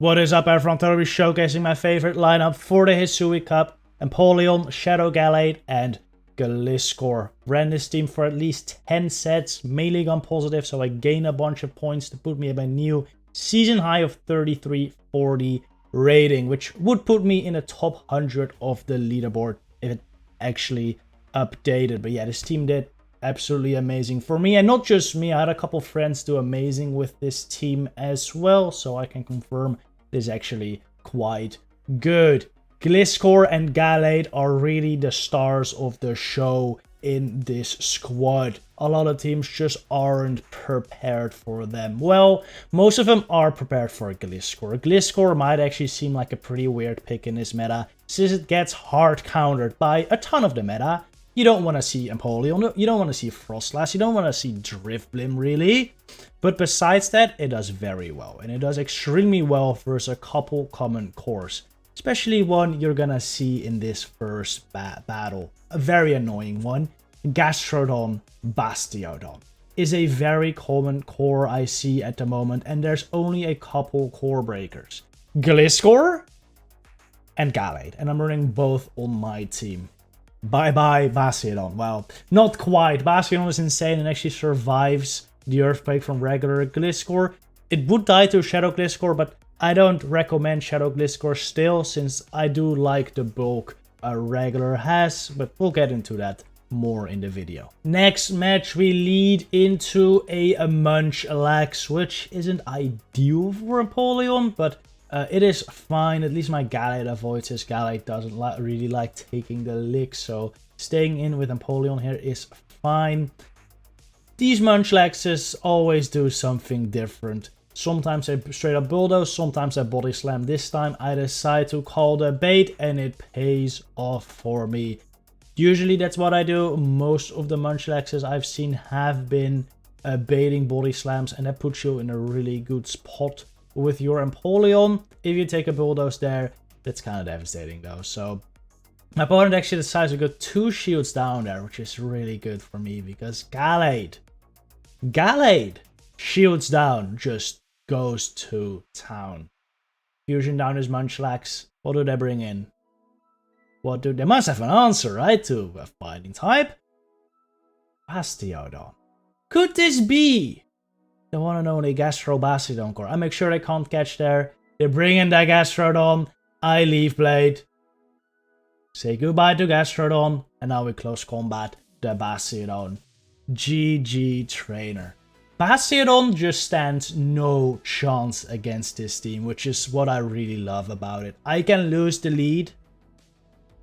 What is up, everyone? Today we're showcasing my favorite lineup for the Hisui Cup. Empoleon, Shadow Gallade, and Gliscor. Ran this team for at least 10 sets, mainly gun positive, so I gained a bunch of points to put me at my new season high of 3340 rating, which would put me in the top 100 of the leaderboard if it actually updated. But yeah, this team did absolutely amazing for me, and not just me. I had a couple friends do amazing with this team as well, so I can confirm this is actually quite good. Gliscor and Gallade are really the stars of the show in this squad. A lot of teams just aren't prepared for them. Well, most of them are prepared for Gliscor. Gliscor might actually seem like a pretty weird pick in this meta, since it gets hard countered by a ton of the meta. You don't want to see Empoleon, you don't want to see Frostlass, you don't want to see Drifblim really. But besides that, it does very well. And it does extremely well versus a couple common cores. Especially one you're gonna see in this first battle. A very annoying one. Gastrodon Bastiodon is a very common core I see at the moment. And there's only a couple core breakers. Gliscor and Gallade. And I'm running both on my team. Bye-bye, Bastiodon. Well, not quite. Bastiodon is insane and actually survives the Earthquake from regular Gliscor. It would die to Shadow Gliscor, but I don't recommend Shadow Gliscor still, since I do like the bulk a regular has, but we'll get into that more in the video. Next match, we lead into a Munchlax, which isn't ideal for Empoleon, but it is fine. At least my Gallade avoids his. Gallade doesn't really like taking the lick, so staying in with Empoleon here is fine. These Munchlaxes always do something different. Sometimes I straight up bulldoze, sometimes I body slam. This time I decide to call the bait and it pays off for me. Usually that's what I do. Most of the Munchlaxes I've seen have been baiting body slams, and that puts you in a really good spot with your Empoleon. If you take a bulldoze there, that's kind of devastating though. So my opponent actually decides to go 2 shields down there, which is really good for me because Gallade shields down, just goes to town. Fusion down his Munchlax. What do they bring in? What do they must have an answer, right? To a fighting type. Bastiodon. Could this be the one and only Bastiodon core? I make sure they can't catch there. They bring in the Gastrodon. I leave Blade. Say goodbye to Gastrodon. And now we close combat the Bastiodon. GG trainer. Bastiodon just stands no chance against this team, which is what I really love about it. I can lose the lead.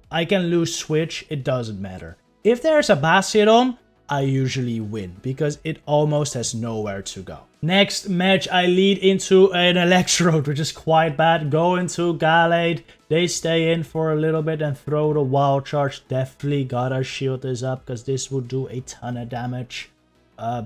I can lose switch. It doesn't matter. If there's a Bastiodon, I usually win because it almost has nowhere to go. Next match, I lead into an Electrode, which is quite bad. Go into Gallade. They stay in for a little bit and throw the Wild Charge. Definitely gotta shield this up because this would do a ton of damage.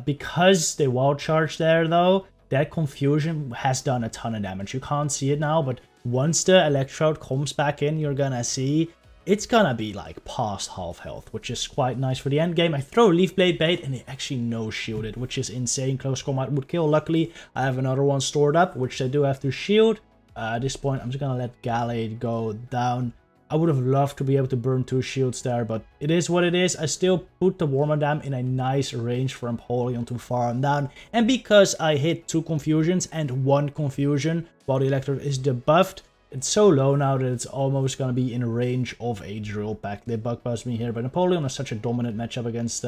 Because they Wild Charge there though, that Confusion has done a ton of damage. You can't see it now, but once the Electrode comes back in, you're gonna see it's gonna be like past half health, which is quite nice for the end game. I throw Leaf Blade bait and they actually no-shield it, which is insane. Close combat would kill. Luckily, I have another one stored up, which they do have to shield. At this point, I'm just gonna let Gallade go down. I would have loved to be able to burn 2 shields there, but it is what it is. I still put the Wormadam in a nice range for Empoleon to farm down. And because I hit 2 Confusions and 1 Confusion while the Electrode is debuffed, it's so low now that it's almost going to be in range of a Drill Pack. They bug buzz me here, but Empoleon is such a dominant matchup against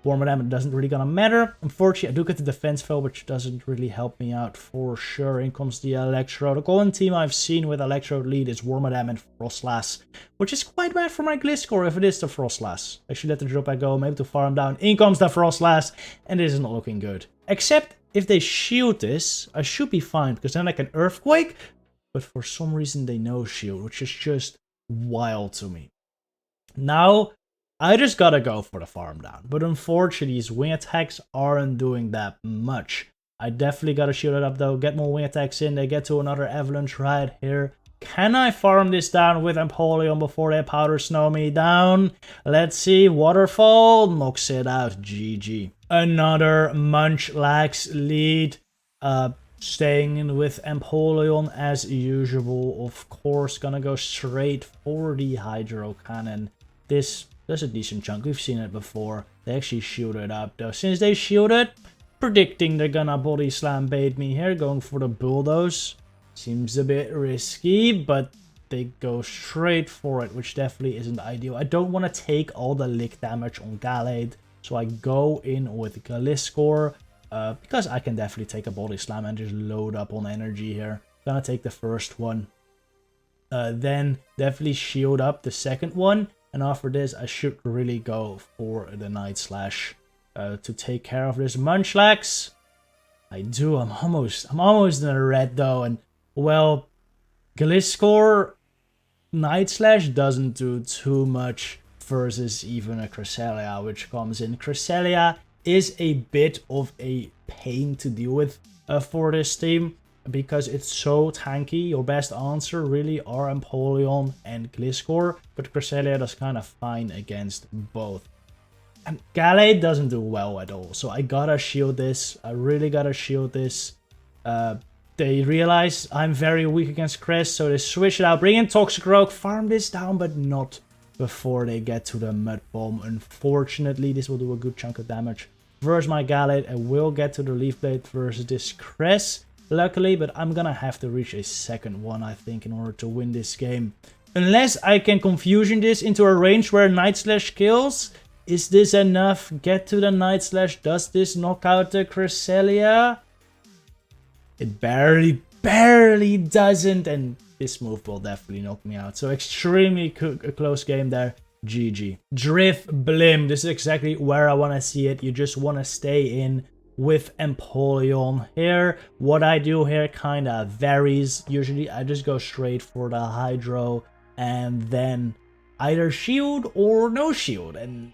Wormadam, it doesn't really gonna matter. Unfortunately, I do get the defense fail, which doesn't really help me out for sure. In comes the Electrode. The common team I've seen with Electrode lead is Wormadam and Frostlass, which is quite bad for my Gliscor if it is the Frostlass. I should let the Drill Pack go, maybe to farm down. In comes the Frostlass, and this is not looking good. Except if they shield this, I should be fine, because then I can Earthquake, but for some reason they no shield, which is just wild to me. Now, I just gotta go for the farm down, but unfortunately these wing attacks aren't doing that much. I definitely gotta shield it up though, get more wing attacks in, they get to another avalanche right here. Can I farm this down with Empoleon before they powder snow me down? Let's see, waterfall, knocks it out, GG. Another Munchlax lead. Staying in with Empoleon as usual, of course, gonna go straight for the Hydro Cannon. This is a decent chunk, we've seen it before. They actually shielded up though. Since they shielded, predicting they're gonna body slam bait me here, going for the Bulldoze. Seems a bit risky, but they go straight for it, which definitely isn't ideal. I don't want to take all the lick damage on Gallade, so I go in with Gliscor. Because I can definitely take a body slam and just load up on energy here. Gonna take the first one. Then definitely shield up the second one. And after this, I should really go for the Night Slash to take care of this Munchlax. I do. I'm almost in the red though. And well, Gliscor Night Slash doesn't do too much versus even a Cresselia, which comes in. Cresselia is a bit of a pain to deal with for this team because it's so tanky. Your best answer really are Empoleon and Gliscor, but Cresselia does kind of fine against both. And Gallade doesn't do well at all, so I gotta shield this. I really gotta shield this. They realize I'm very weak against Crest, so they switch it out, bring in Toxicroak, farm this down, but not before they get to the Mud Bomb. Unfortunately, this will do a good chunk of damage versus my Gallade. I will get to the Leaf Blade versus this Crest, luckily, but I'm gonna have to reach a second one, I think, in order to win this game. Unless I can Confusion this into a range where Night Slash kills. Is this enough? Get to the Night Slash. Does this knock out the Cresselia? It barely doesn't, and this move will definitely knock me out. So extremely close game there. GG. Drifblim. This is exactly where I want to see it. You just want to stay in with Empoleon here. What I do here kind of varies. Usually I just go straight for the Hydro and then either shield or no shield. And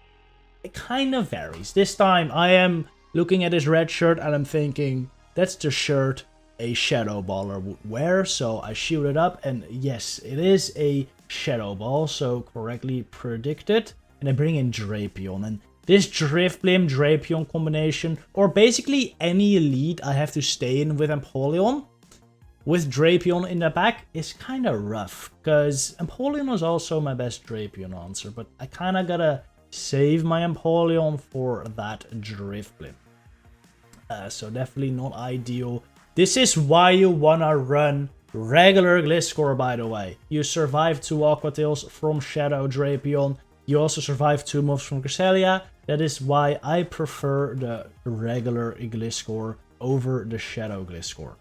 it kind of varies. This time I am looking at his red shirt and I'm thinking, that's the shirt a Shadow Baller would wear, so I shield it up, and yes, it is a Shadow Ball, so correctly predicted. And I bring in Drapion, and this Drifblim Drapion combination, or basically any lead I have to stay in with Empoleon, with Drapion in the back, is kind of rough, because Empoleon is also my best Drapion answer, but I kind of gotta save my Empoleon for that Drifblim. So definitely not ideal. This is why you wanna run regular Gliscor, by the way. You survive 2 Aqua Tails from Shadow Drapion. You also survive 2 moves from Cresselia. That is why I prefer the regular Gliscor over the Shadow Gliscor.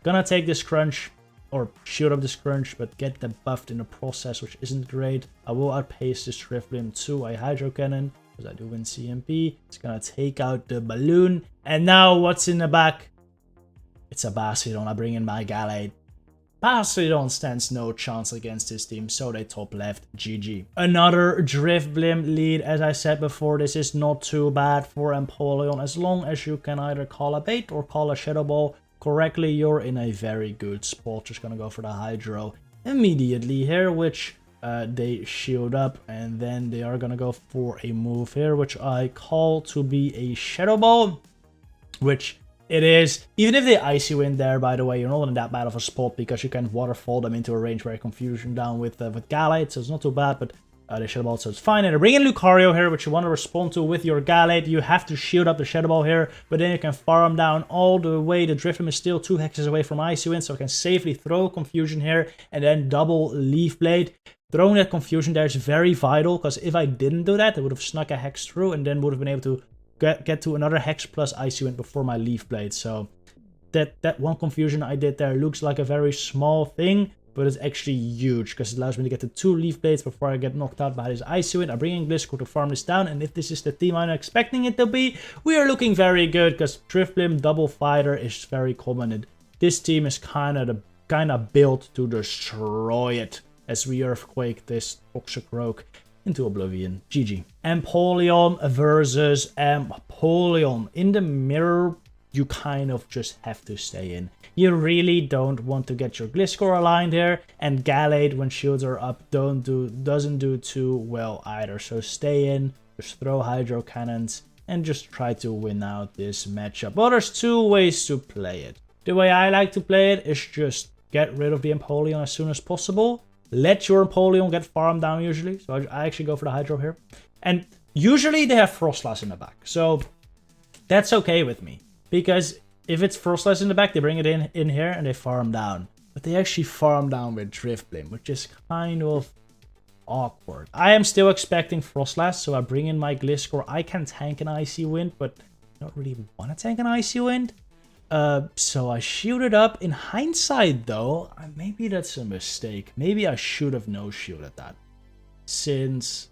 Gonna take this Crunch, or shield up this Crunch, but get the buffed in the process, which isn't great. I will outpace this Drifblim to a Hydro Cannon, because I do win CMP. It's gonna take out the Balloon. And now what's in the back? It's a Bastiodon. I bring in my Gallade. Bastiodon stands no chance against this team, so they top left. GG. Another Drifblim lead. As I said before, this is not too bad for Empoleon. As long as you can either call a bait or call a Shadow Ball correctly, you're in a very good spot. Just gonna go for the Hydro immediately here, which they shield up, and then they are gonna go for a move here, which I call to be a Shadow Ball, which it is. Even if they Icy Wind there, by the way, you're not in that bad of a spot because you can waterfall them into a range where Confusion down with Gallade, so it's not too bad, but they Shadow Ball, so it's fine. And I bring in Lucario here, which you want to respond to with your Gallade. You have to shield up the Shadow Ball here, but then you can farm down all the way. The Drifblim is still 2 hexes away from Icy Wind, so I can safely throw Confusion here and then double Leaf Blade. Throwing that Confusion there is very vital, because if I didn't do that, I would have snuck a Hex through and then would have been able to get to another Hex plus Icy Wind before my Leaf Blade. So that one Confusion I did there looks like a very small thing, but it's actually huge, because it allows me to get to 2 Leaf Blades before I get knocked out by this Icy Wind. I bring in Gliscor to farm this down, and if this is the team I'm expecting it to be, we are looking very good, because Drifblim double fighter is very common, and this team is kind of built to destroy it, as we Earthquake this Toxicroak into oblivion. GG. Empoleon versus Empoleon. In the mirror, you kind of just have to stay in. You really don't want to get your Gliscor aligned here, and Gallade, when shields are up, doesn't do too well either. So stay in, just throw Hydro Cannons, and just try to win out this matchup. Well, there's 2 ways to play it. The way I like to play it is just get rid of the Empoleon as soon as possible. Let your Empoleon get farmed down usually. So I actually go for the Hydro here. And usually they have Frostlass in the back. So that's okay with me. Because if it's Frostlass in the back, they bring it in here and they farm down. But they actually farm down with Drifblim, which is kind of awkward. I am still expecting Frostlass, so I bring in my Gliscor. I can tank an Icy Wind, but I don't really want to tank an Icy Wind. So I shielded up. In hindsight, though, maybe that's a mistake. Maybe I should have no-shielded that. Since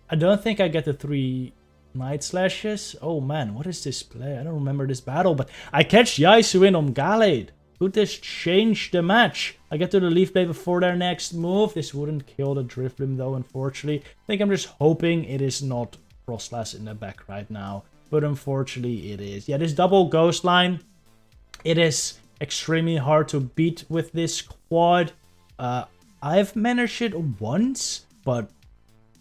I don't think I get the 3 Night Slashes. Oh man, what is this play? I don't remember this battle, but I catch the Hisuian on Gallade. Could this change the match? I get to the Leaf Blade before their next move. This wouldn't kill the Drifblim though, unfortunately. I think I'm just hoping it is not Frostlass in the back right now. But unfortunately it is. Yeah, this double Ghost line, it is extremely hard to beat with this quad. I've managed it once, but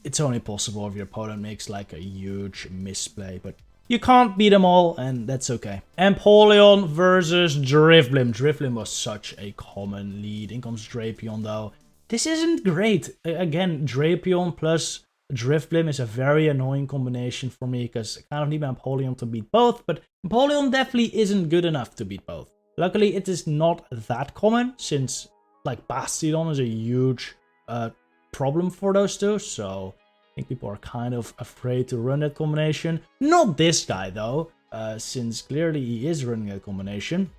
it's only possible if your opponent makes like a huge misplay. But you can't beat them all, and that's okay. Empoleon versus Drifblim. Drifblim was such a common lead. In comes Drapion, though. This isn't great. Again, Drapion plus Drifblim is a very annoying combination for me, because I kind of need my Empoleon to beat both, but Empoleon definitely isn't good enough to beat both. Luckily, it is not that common, since like Bastiodon is a huge problem for those two, so I think people are kind of afraid to run that combination. Not this guy though, since clearly he is running that combination.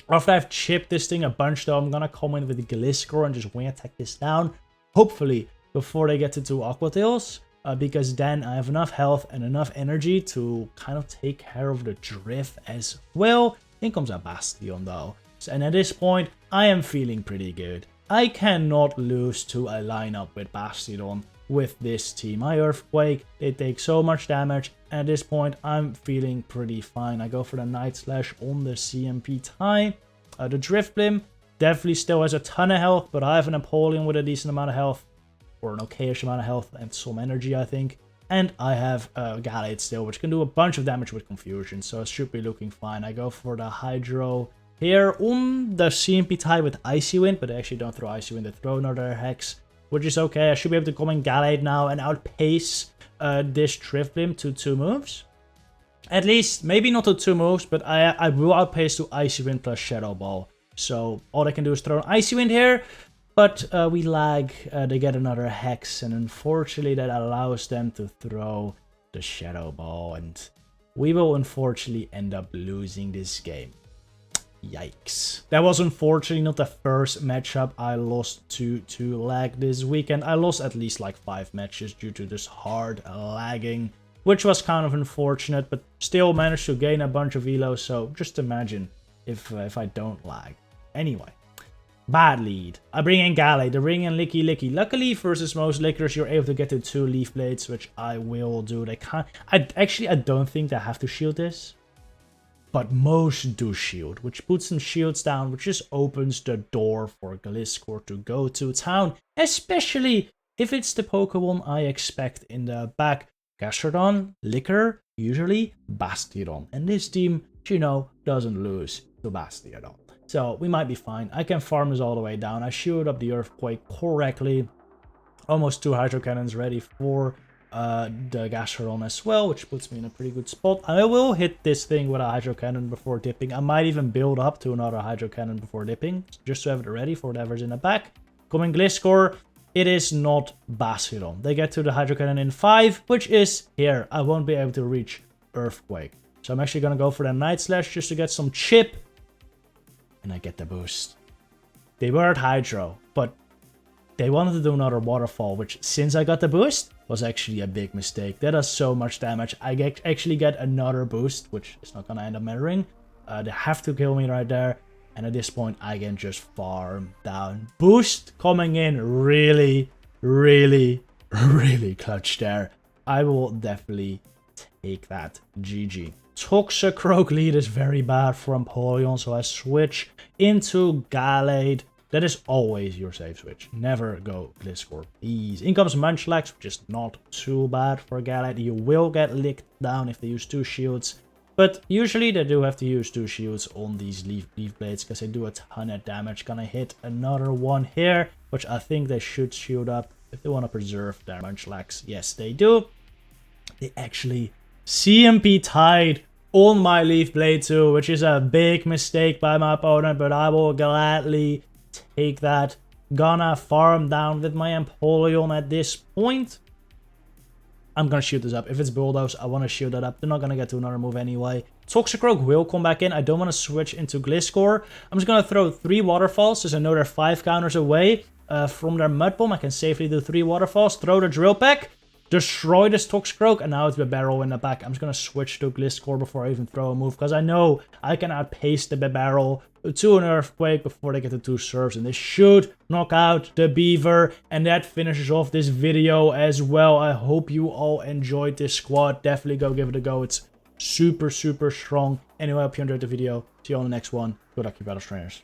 After I've chipped this thing a bunch though, I'm gonna come in with the Gliscor and just wing attack this down. Hopefully before they get to 2 Aqua Tails, because then I have enough health and enough energy to kind of take care of the Drift as well. In comes a Bastion though. And at this point, I am feeling pretty good. I cannot lose to a lineup with Bastiodon with this team. My Earthquake, they take so much damage, and at this point I'm feeling pretty fine. I go for the Night Slash on the CMP tie. The Drifblim definitely still has a ton of health, but I have an Empoleon with a decent amount of health, or an okayish amount of health and some energy, I think. And I have Gallade still, which can do a bunch of damage with Confusion, so it should be looking fine. I go for the Hydro here on the CMP tie with Icy Wind, but they actually don't throw Icy Wind, they throw another Hex, which is okay. I should be able to come in Gallade now and outpace this Drifblim to 2 moves. At least, maybe not to 2 moves, but I will outpace to Icy Wind plus Shadow Ball. So all they can do is throw an Icy Wind here, but we lag, they get another Hex, and unfortunately that allows them to throw the Shadow Ball, and we will unfortunately end up losing this game. Yikes. That was unfortunately not the first matchup I lost to lag this weekend. I lost at least like 5 matches due to this hard lagging, which was kind of unfortunate, but still managed to gain a bunch of elos, so just imagine if I don't lag. Anyway, bad lead. I bring in Gallade, I bring in Licky Licky. Luckily versus most Lickers, you're able to get to 2 Leaf Blades, which I will do. They can't. I don't think they have to shield this, but most do shield, which puts some shields down, which just opens the door for Gliscor to go to town, especially if it's the Pokemon I expect in the back. Gastrodon, Licker, usually Bastiodon. And this team, you know, doesn't lose to Bastiodon. So we might be fine. I can farm this all the way down. I shielded up the Earthquake correctly. Almost 2 Hydro Cannons ready for the Gastrodon as well, which puts me in a pretty good spot. I will hit this thing with a Hydro Cannon before dipping. I might even build up to another Hydro Cannon before dipping, just to have it ready for whatever's in the back. Coming Gliscor, it is not Bastiodon. They get to the Hydro Cannon in 5, which is here. I won't be able to reach Earthquake. So I'm actually going to go for the Night Slash just to get some chip. And I get the boost. They were at Hydro, but they wanted to do another Waterfall, which, since I got the boost, was actually a big mistake. That does so much damage. I actually get another boost, which is not going to end up mattering. They have to kill me right there. And at this point, I can just farm down. Boost coming in really, really, really clutch there. I will definitely take that. GG. Toxicroak Lead is very bad for Empoleon, so I switch into Gallade. That is always your safe switch. Never go Gliscor, please. In comes Munchlax, which is not too bad for Gallade. You will get licked down if they use 2 shields. But usually they do have to use 2 shields on these leaf blades because they do a ton of damage. Gonna hit another one here, which I think they should shield up if they want to preserve their Munchlax. Yes, they do. They actually CMP tied on my leaf blade too, which is a big mistake by my opponent, but I will gladly take that. Gonna farm down with my Empoleon at this point. I'm gonna shield this up. If it's Bulldoze, I want to shield that up. They're not gonna get to another move anyway. Toxicroak will come back in. I don't want to switch into Gliscor. I'm just gonna throw 3 waterfalls, since I know they're 5 counters away from their Mud Bomb. I can safely do 3 waterfalls. Throw the Drill Peck. Destroy this Toxicroak, and now it's Bibarel in the back. I'm just going to switch to Gliscor before I even throw a move, because I know I can outpace the Bibarel to an Earthquake before they get to 2 serves, and this should knock out the Beaver, and that finishes off this video as well. I hope you all enjoyed this squad. Definitely go give it a go. It's super, super strong. Anyway, I hope you enjoyed the video. See you on the next one. Good luck, you battle trainers.